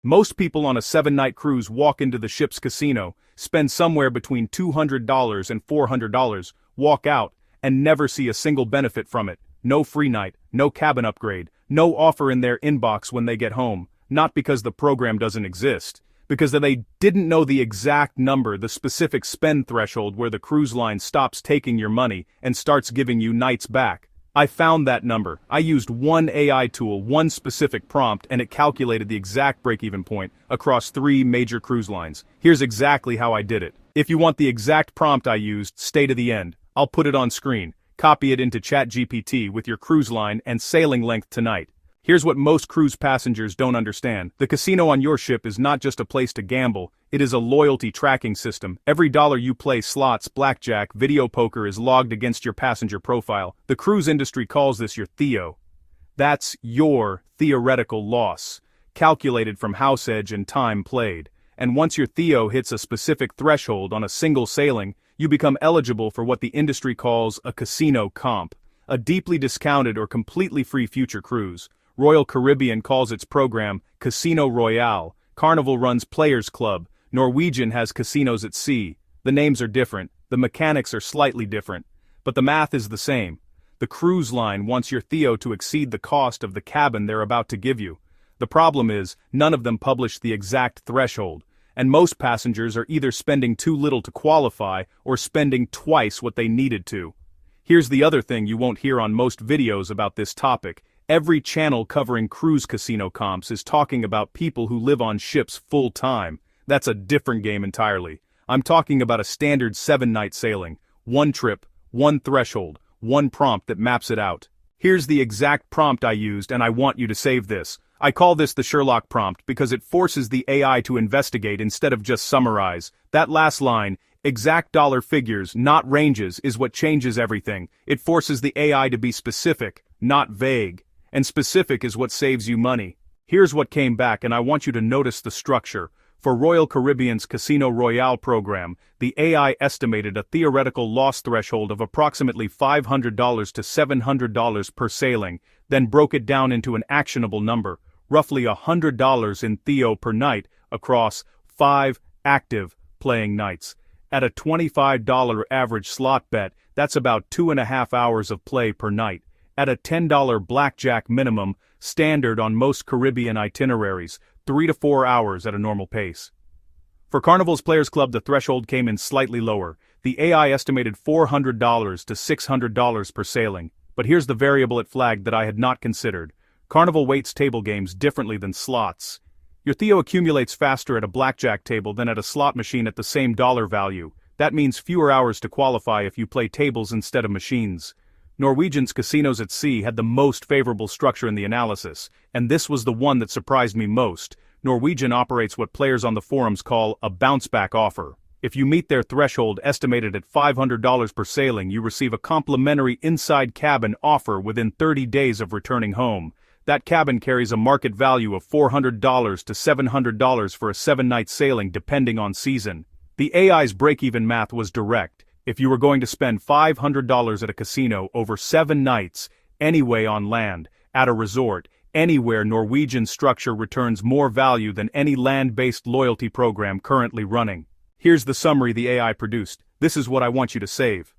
Most people on a 7-night cruise walk into the ship's casino, spend somewhere between $200 and $400, walk out, and never see a single benefit from it. No free night, no cabin upgrade, no offer in their inbox when they get home. Not because the program doesn't exist, because they didn't know the exact number, the specific spend threshold where the cruise line stops taking your money and starts giving you nights back. I found that number. I used one AI tool, one specific prompt, and it calculated the exact break-even point across 3 major cruise lines. Here's exactly how I did it. If you want the exact prompt I used, stay to the end. I'll put it on screen. Copy it into ChatGPT with your cruise line and sailing length tonight. Here's what most cruise passengers don't understand. The casino on your ship is not just a place to gamble, it is a loyalty tracking system. Every dollar you play slots, blackjack, video poker is logged against your passenger profile. The cruise industry calls this your theo. That's your theoretical loss, calculated from house edge and time played. And once your theo hits a specific threshold on a single sailing, you become eligible for what the industry calls a casino comp, a deeply discounted or completely free future cruise. Royal Caribbean calls its program Casino Royale, Carnival runs Players Club, Norwegian has casinos at sea. The names are different, the mechanics are slightly different, but the math is the same. The cruise line wants your theo to exceed the cost of the cabin they're about to give you. The problem is, none of them publish the exact threshold, and most passengers are either spending too little to qualify or spending twice what they needed to. Here's the other thing you won't hear on most videos about this topic. Every channel covering cruise casino comps is talking about people who live on ships full-time. That's a different game entirely. I'm talking about a standard 7-night sailing. One trip, one threshold, one prompt that maps it out. Here's the exact prompt I used, and I want you to save this. I call this the Sherlock Prompt because it forces the AI to investigate instead of just summarize. That last line, exact dollar figures, not ranges, is what changes everything. It forces the AI to be specific, not vague. And specific is what saves you money. Here's what came back, and I want you to notice the structure. For Royal Caribbean's Casino Royale program, the AI estimated a theoretical loss threshold of approximately $500 to $700 per sailing, then broke it down into an actionable number, roughly $100 in theo per night across 5 active playing nights. At a $25 average slot bet, that's about 2.5 hours of play per night. At a $10 blackjack minimum, standard on most Caribbean itineraries, 3 to 4 hours at a normal pace. For Carnival's Players Club, the threshold came in slightly lower. The AI estimated $400 to $600 per sailing. But here's the variable it flagged that I had not considered. Carnival weights table games differently than slots. Your theo accumulates faster at a blackjack table than at a slot machine at the same dollar value. That means fewer hours to qualify if you play tables instead of machines. Norwegian's Casinos at Sea had the most favorable structure in the analysis, and this was the one that surprised me most. Norwegian operates what players on the forums call a bounce-back offer. If you meet their threshold estimated at $500 per sailing, you receive a complimentary inside cabin offer within 30 days of returning home. That cabin carries a market value of $400 to $700 for a 7-night sailing depending on season. The AI's break-even math was direct. If you were going to spend $500 at a casino over 7 nights, anyway on land, at a resort, anywhere, Norwegian's structure returns more value than any land-based loyalty program currently running. Here's the summary the AI produced. This is what I want you to save.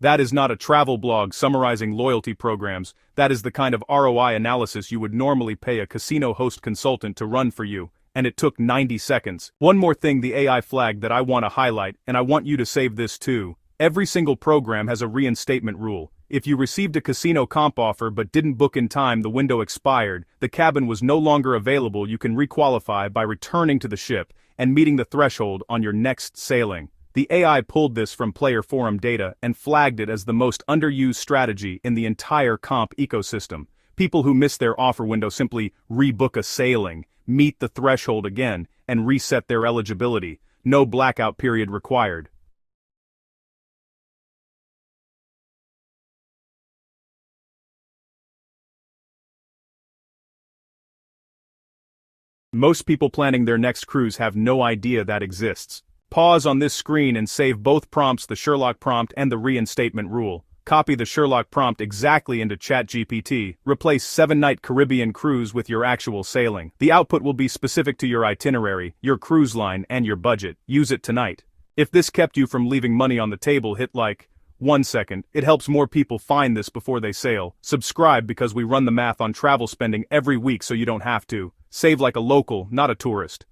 That is not a travel blog summarizing loyalty programs. That is the kind of ROI analysis you would normally pay a casino host consultant to run for you, and it took 90 seconds. One more thing the AI flagged that I want to highlight, and I want you to save this too. Every single program has a reinstatement rule. If you received a casino comp offer but didn't book in time, the window expired, the cabin was no longer available, you can requalify by returning to the ship and meeting the threshold on your next sailing. The AI pulled this from player forum data and flagged it as the most underused strategy in the entire comp ecosystem. People who miss their offer window simply rebook a sailing, meet the threshold again, and reset their eligibility. No blackout period required. Most people planning their next cruise have no idea that exists. Pause on this screen and save both prompts, the Sherlock Prompt and the Reinstatement Rule. Copy the Sherlock Prompt exactly into ChatGPT. Replace 7-night Caribbean cruise with your actual sailing. The output will be specific to your itinerary, your cruise line, and your budget. Use it tonight. If this kept you from leaving money on the table, hit like. 1 second. It helps more people find this before they sail. Subscribe because we run the math on travel spending every week so you don't have to. Save like a local, not a tourist.